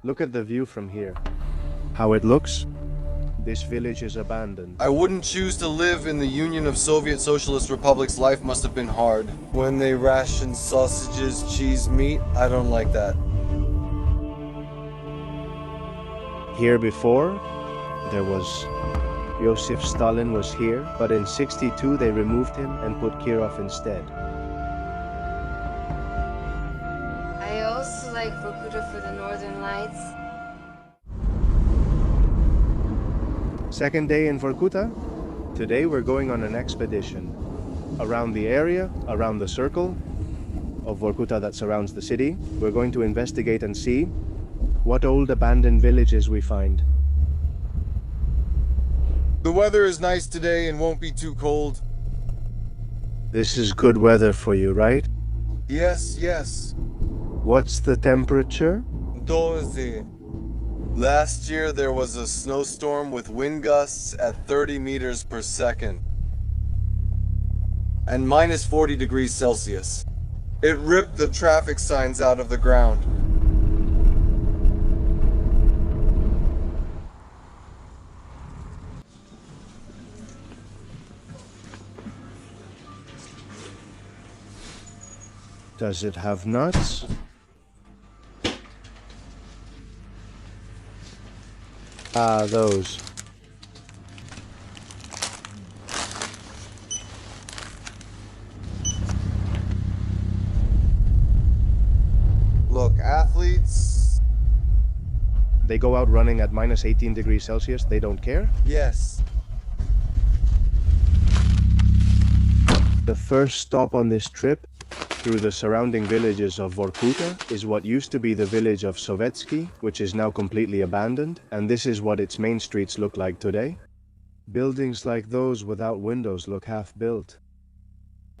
Look at the view from here. How it looks? This village is abandoned. I wouldn't choose to live in the Union of Soviet Socialist Republics. Life must have been hard. When they ration sausages, cheese, meat, I don't like that. Here before, there was Joseph Stalin was here, but in '62 they removed him and put Kirov instead. I also like Vorkuta for the Northern Lights. Second day in Vorkuta. Today we're going on an expedition around the area, around the circle of Vorkuta that surrounds the city. We're going to investigate and see what old abandoned villages we find. The weather is nice today and won't be too cold. This is good weather for you, right? Yes, yes. What's the temperature? 12. Last year there was a snowstorm with wind gusts at 30 meters per second. And minus 40 degrees Celsius. It ripped the traffic signs out of the ground. Does it have nuts? Ah, those. Look, athletes... They go out running at minus 18 degrees Celsius, they don't care? Yes. The first stop on this trip through the surrounding villages of Vorkuta is what used to be the village of Sovetsky, which is now completely abandoned, and this is what its main streets look like today. Buildings like those without windows look half-built,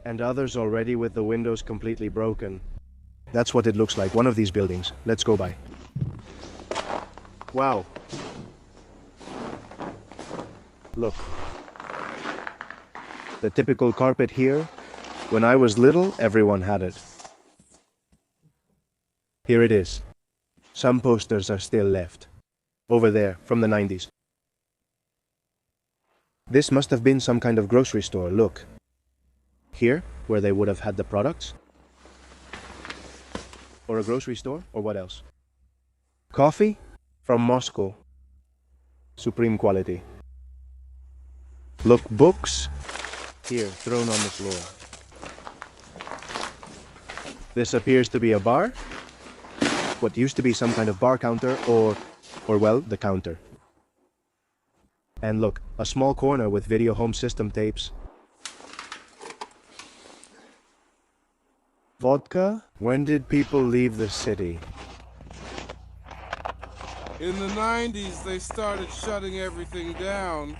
and others already with the windows completely broken. That's what it looks like, one of these buildings. Let's go by. Wow. Look. The typical carpet here. When I was little, everyone had it. Here it is. Some posters are still left. Over there, from the 90s. This must have been some kind of grocery store, look. Here, where they would have had the products. Or a grocery store, or what else? Coffee? From Moscow. Supreme quality. Look, books. Here, thrown on the floor. This appears to be a bar. What used to be some kind of bar counter or well, the counter. And look, a small corner with video home system tapes. Vodka? When did people leave the city? In the 90s, they started shutting everything down.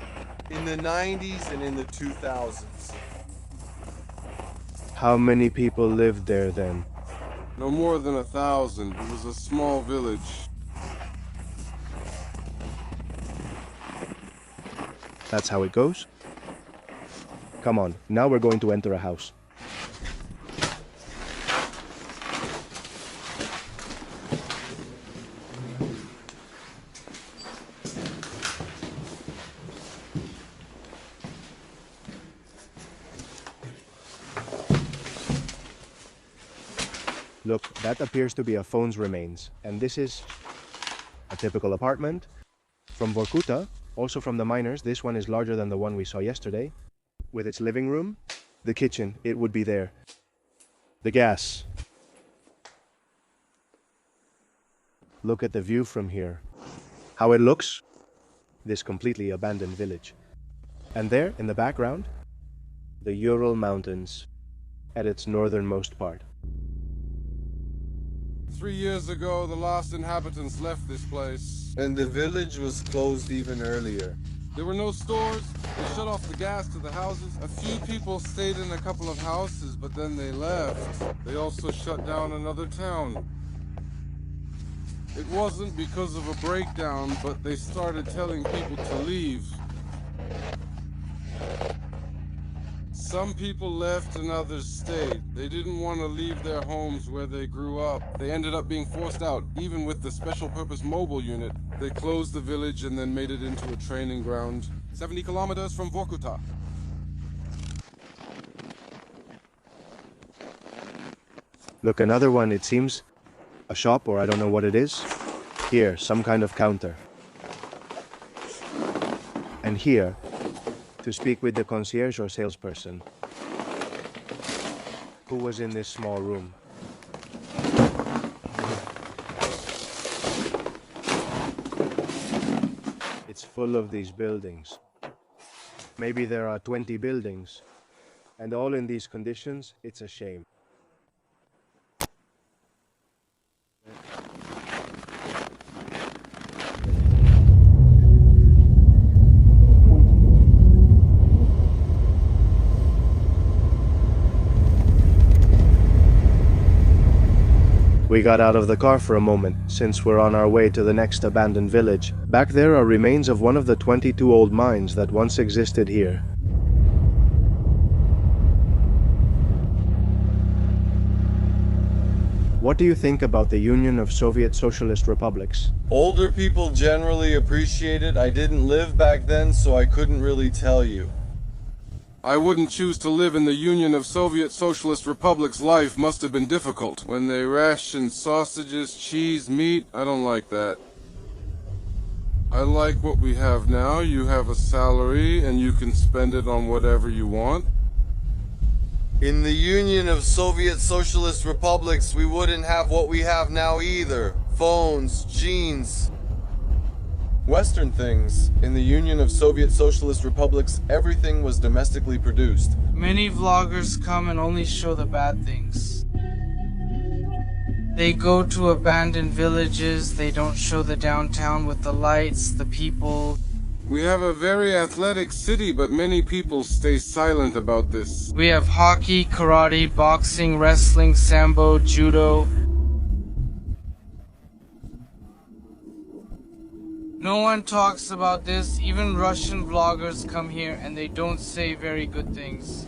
In the 90s and in the 2000s. How many people lived there then? No more than 1,000. It was a small village. That's how it goes? Come on, now we're going to enter a house. Look, that appears to be a phone's remains, and this is a typical apartment. From Vorkuta, also from the miners, this one is larger than the one we saw yesterday. With its living room, the kitchen, it would be there. The gas. Look at the view from here. How it looks? This completely abandoned village. And there, in the background, the Ural Mountains at its northernmost part. 3 years ago, the last inhabitants left this place. And the village was closed even earlier. There were no stores. They shut off the gas to the houses. A few people stayed in a couple of houses, but then they left. They also shut down another town. It wasn't because of a breakdown, but they started telling people to leave. Some people left and others stayed. They didn't want to leave their homes where they grew up. They ended up being forced out, even with the special purpose mobile unit. They closed the village and then made it into a training ground, 70 kilometers from Vorkuta. Look, another one, it seems. A shop, or I don't know what it is. Here, some kind of counter. And here, to speak with the concierge or salesperson, who was in this small room. It's full of these buildings. Maybe there are 20 buildings, and all in these conditions. It's a shame. We got out of the car for a moment, since we're on our way to the next abandoned village. Back there are remains of one of the 22 old mines that once existed here. What do you think about the Union of Soviet Socialist Republics? Older people generally appreciate it. I didn't live back then, so I couldn't really tell you. I wouldn't choose to live in the Union of Soviet Socialist Republics. Life must have been difficult. When they ration sausages, cheese, meat, I don't like that. I like what we have now. You have a salary and you can spend it on whatever you want. In the Union of Soviet Socialist Republics, we wouldn't have what we have now either. Phones, jeans, Western things. In the Union of Soviet Socialist Republics, everything was domestically produced. Many vloggers come and only show the bad things. They go to abandoned villages, they don't show the downtown with the lights, the people. We have a very athletic city, but many people stay silent about this. We have hockey, karate, boxing, wrestling, sambo, judo. No one talks about this. Even Russian vloggers come here and they don't say very good things.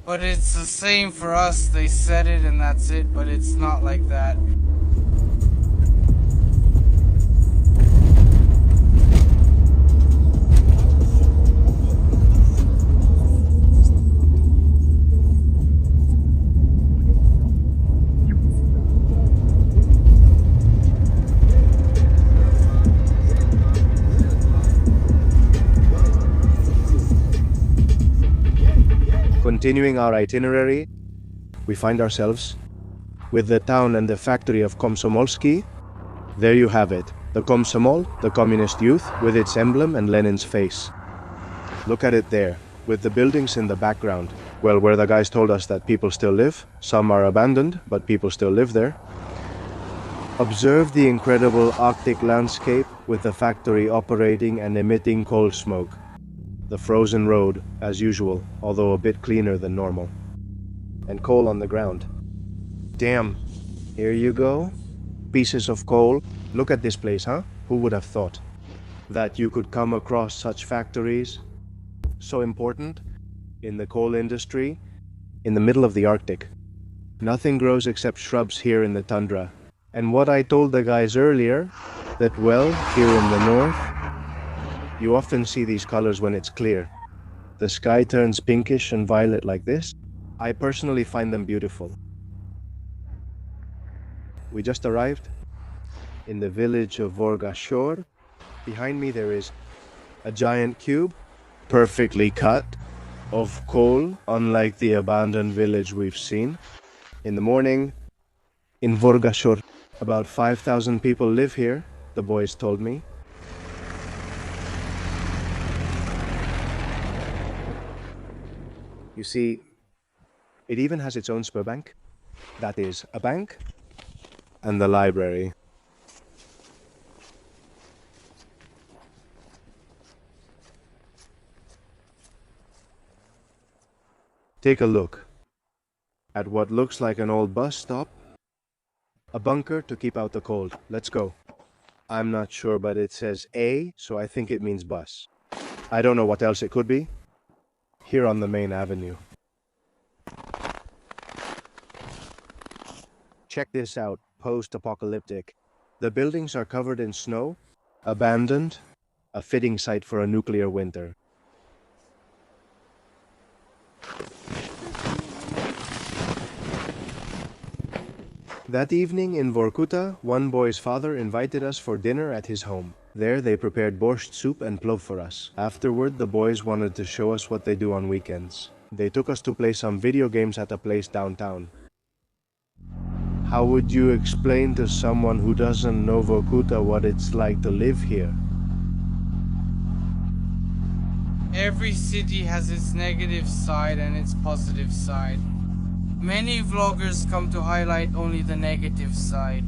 But it's the same for us. They said it and that's it, but it's not like that. Continuing our itinerary, we find ourselves with the town and the factory of Komsomolsky. There you have it, the Komsomol, the communist youth, with its emblem and Lenin's face. Look at it there, with the buildings in the background. Well, where the guys told us that people still live. Some are abandoned, but people still live there. Observe the incredible Arctic landscape with the factory operating and emitting coal smoke. The frozen road, as usual, although a bit cleaner than normal. And coal on the ground. Damn, here you go. Pieces of coal. Look at this place, huh? Who would have thought that you could come across such factories? So important in the coal industry, in the middle of the Arctic. Nothing grows except shrubs here in the tundra. And what I told the guys earlier, that well, here in the north, you often see these colors when it's clear. The sky turns pinkish and violet like this. I personally find them beautiful. We just arrived in the village of Vorgashor. Behind me there is a giant cube, perfectly cut, of coal, unlike the abandoned village we've seen. In the morning, in Vorgashor, about 5,000 people live here, the boys told me. You see, it even has its own Sberbank. That is, a bank and the library. Take a look at what looks like an old bus stop. A bunker to keep out the cold. Let's go. I'm not sure, but it says A, so I think it means bus. I don't know what else it could be. here on the main avenue. Check this out, post-apocalyptic. The buildings are covered in snow, abandoned, a fitting site for a nuclear winter. That evening in Vorkuta, one boy's father invited us for dinner at his home. There they prepared borscht soup and plov for us. Afterward, the boys wanted to show us what they do on weekends. They took us to play some video games at a place downtown. How would you explain to someone who doesn't know Vorkuta what it's like to live here? Every city has its negative side and its positive side. Many vloggers come to highlight only the negative side.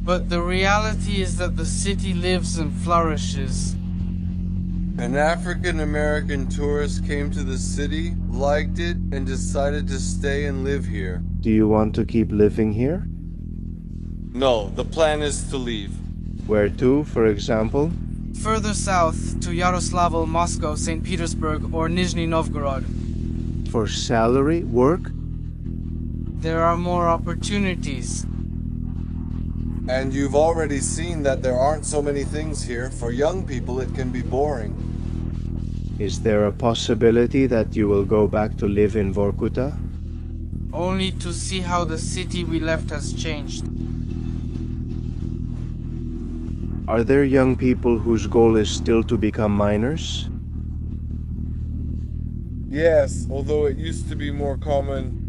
But the reality is that the city lives and flourishes. An African American tourist came to the city, liked it, and decided to stay and live here. Do you want to keep living here? No, the plan is to leave. Where to, for example? Further south to Yaroslavl, Moscow, St. Petersburg, or Nizhny Novgorod. For salary, work? There are more opportunities. And you've already seen that there aren't so many things here. For young people, it can be boring. Is there a possibility that you will go back to live in Vorkuta? Only to see how the city we left has changed. Are there young people whose goal is still to become miners? Yes, although it used to be more common.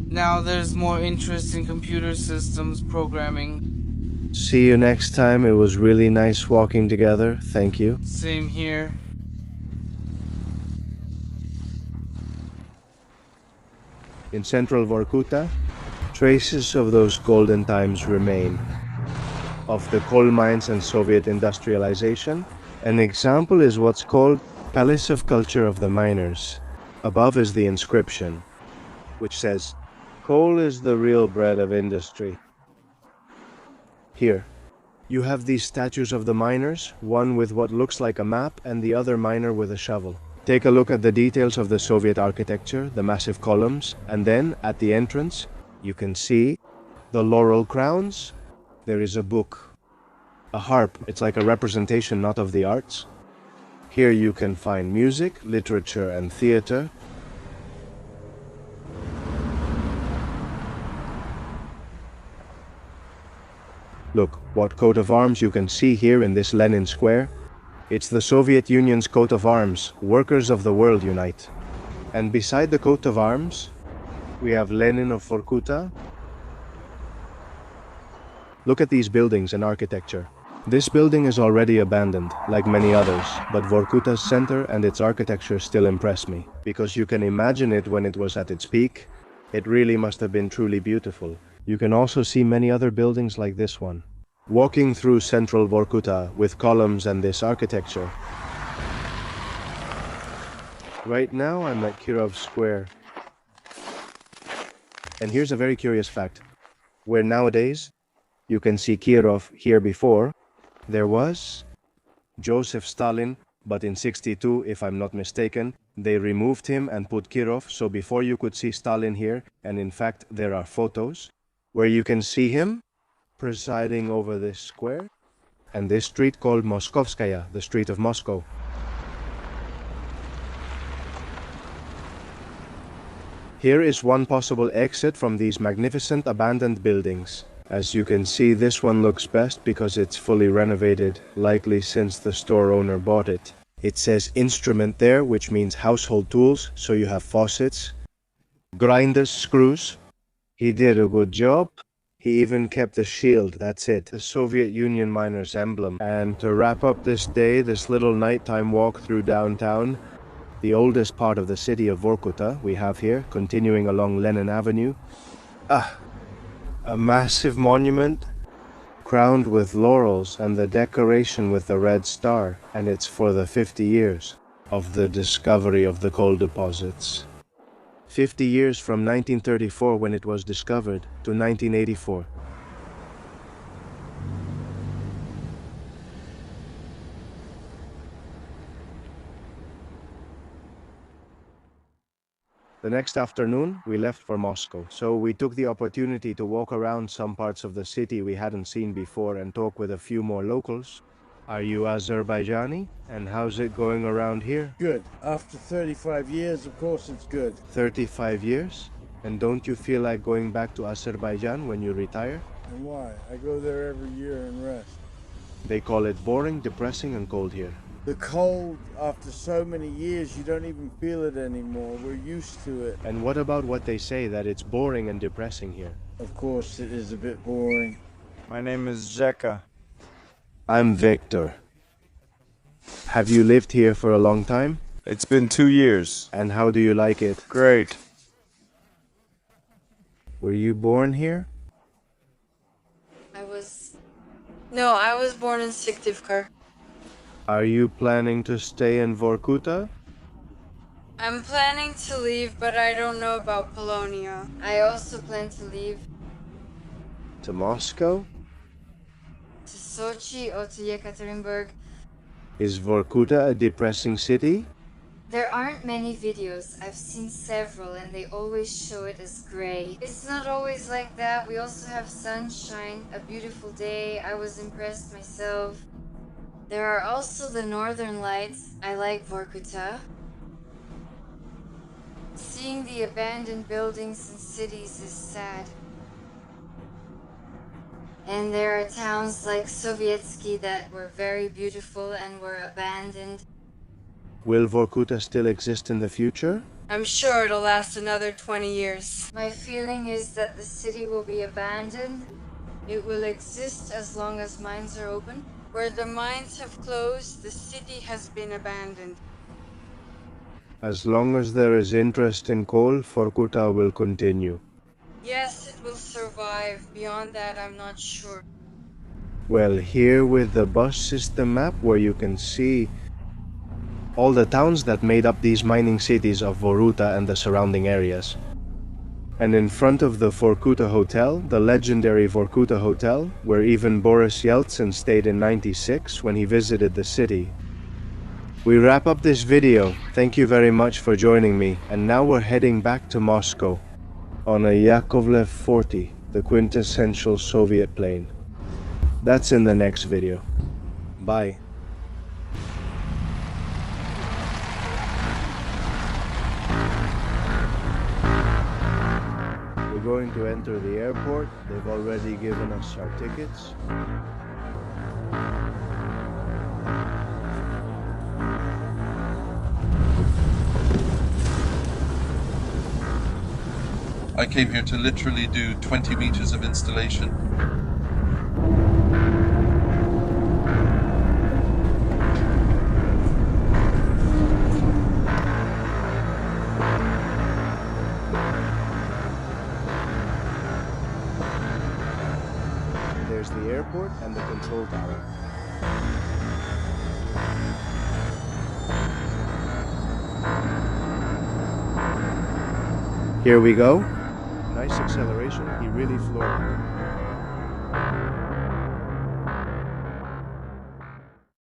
Now there's more interest in computer systems, programming. See you next time. It was really nice walking together. Thank you. Same here. In central Vorkuta, traces of those golden times remain. Of the coal mines and Soviet industrialization, an example is what's called Palace of Culture of the Miners. Above is the inscription, which says, "Coal is the real bread of industry." Here, you have these statues of the miners, one with what looks like a map and the other miner with a shovel. Take a look at the details of the Soviet architecture, the massive columns, and then, at the entrance, you can see the laurel crowns. There is a book, a harp. It's like a representation not of the arts. Here you can find music, literature, and theater. Look, what coat of arms you can see here in this Lenin Square. It's the Soviet Union's coat of arms, workers of the world unite. And beside the coat of arms, we have Lenin of Vorkuta. Look at these buildings and architecture. This building is already abandoned, like many others, but Vorkuta's center and its architecture still impress me, because you can imagine it when it was at its peak. It really must have been truly beautiful. You can also see many other buildings like this one. Walking through central Vorkuta with columns and this architecture. Right now I'm at Kirov Square. And here's a very curious fact. Where nowadays you can see Kirov here before, there was Joseph Stalin, but in '62, if I'm not mistaken, they removed him and put Kirov, so before you could see Stalin here, and in fact there are photos where you can see him presiding over this square, and this street called Moskovskaya, the street of Moscow. Here is one possible exit from these magnificent abandoned buildings. As you can see, this one looks best because it's fully renovated, likely since the store owner bought it. It says instrument there, which means household tools, so you have faucets, grinders, screws. He did a good job. He even kept a shield, that's it, the Soviet Union miner's emblem. And to wrap up this day, this little nighttime walk through downtown, the oldest part of the city of Vorkuta we have here, continuing along Lenin Avenue. A massive monument, crowned with laurels and the decoration with the red star, and it's for the 50 years of the discovery of the coal deposits. 50 years from 1934 when it was discovered to 1984. The next afternoon, we left for Moscow, so we took the opportunity to walk around some parts of the city we hadn't seen before and talk with a few more locals. Are you Azerbaijani? And how's it going around here? Good. After 35 years, of course it's good. 35 years? And don't you feel like going back to Azerbaijan when you retire? And why? I go there every year and rest. They call it boring, depressing, and cold here. The cold, after so many years, you don't even feel it anymore. We're used to it. And what about what they say, that it's boring and depressing here? Of course, it is a bit boring. My name is Zeka. I'm Victor. Have you lived here for a long time? It's been 2 years. And how do you like it? Great. Were you born here? No, I was born in Syktyvkar. Are you planning to stay in Vorkuta? I'm planning to leave, but I don't know about Polonia. I also plan to leave To Moscow? to Sochi or to Yekaterinburg. Is Vorkuta a depressing city? There aren't many videos. I've seen several and they always show it as gray. It's not always like that. We also have sunshine, a beautiful day. I was impressed myself. There are also the northern lights. I like Vorkuta. Seeing the abandoned buildings and cities is sad. And there are towns like Sovetsky that were very beautiful and were abandoned. Will Vorkuta still exist in the future? I'm sure it'll last another 20 years. My feeling is that the city will be abandoned. It will exist as long as mines are open. Where the mines have closed, the city has been abandoned. As long as there is interest in coal, Vorkuta will continue. Yes, it will survive. Beyond that, I'm not sure. Well, here with the bus system map where you can see all the towns that made up these mining cities of Vorkuta and the surrounding areas. And in front of the Vorkuta Hotel, the legendary Vorkuta Hotel, where even Boris Yeltsin stayed in '96 when he visited the city. We wrap up this video. Thank you very much for joining me, and now we're heading back to Moscow on a Yakovlev 40, the quintessential Soviet plane. That's in the next video. Bye. We're going to enter the airport. They've already given us our tickets. I came here to literally do 20 meters of installation. There's the airport and the control tower. Here we go. Nice acceleration, he really floored it.